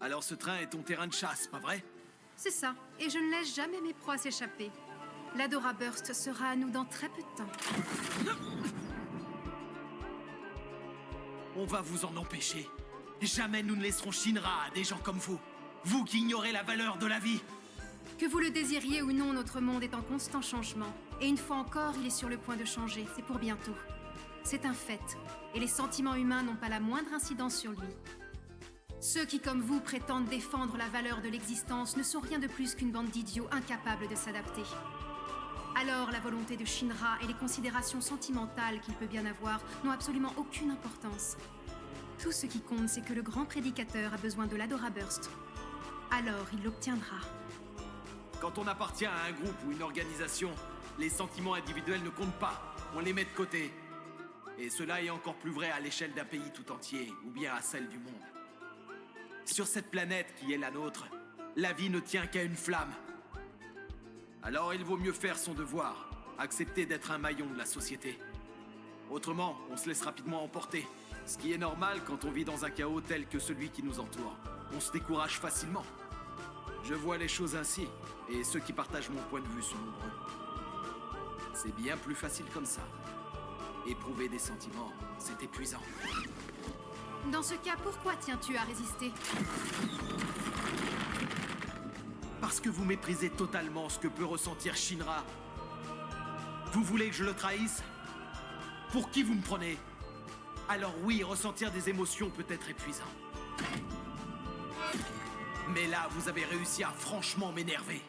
Alors ce train est ton terrain de chasse, pas vrai? C'est ça, et je ne laisse jamais mes proies s'échapper. L'Adora Burst sera à nous dans très peu de temps. On va vous en empêcher. Jamais nous ne laisserons Shinra à des gens comme vous. Vous qui ignorez la valeur de la vie. Que vous le désiriez ou non, notre monde est en constant changement. Et une fois encore, il est sur le point de changer, c'est pour bientôt. C'est un fait, et les sentiments humains n'ont pas la moindre incidence sur lui. Ceux qui, comme vous, prétendent défendre la valeur de l'existence ne sont rien de plus qu'une bande d'idiots incapables de s'adapter. Alors la volonté de Shinra et les considérations sentimentales qu'il peut bien avoir n'ont absolument aucune importance. Tout ce qui compte, c'est que le grand prédicateur a besoin de l'Adora Burst. Alors il l'obtiendra. Quand on appartient à un groupe ou une organisation, les sentiments individuels ne comptent pas. On les met de côté. Et cela est encore plus vrai à l'échelle d'un pays tout entier, ou bien à celle du monde. Sur cette planète qui est la nôtre, la vie ne tient qu'à une flamme. Alors il vaut mieux faire son devoir, accepter d'être un maillon de la société. Autrement, on se laisse rapidement emporter. Ce qui est normal quand on vit dans un chaos tel que celui qui nous entoure. On se décourage facilement. Je vois les choses ainsi, et ceux qui partagent mon point de vue sont nombreux. C'est bien plus facile comme ça. Éprouver des sentiments, c'est épuisant. Dans ce cas, pourquoi tiens-tu à résister? Parce que vous méprisez totalement ce que peut ressentir Shinra. Vous voulez que je le trahisse? Pour qui vous me prenez? Alors oui, ressentir des émotions peut être épuisant. Mais là, vous avez réussi à franchement m'énerver.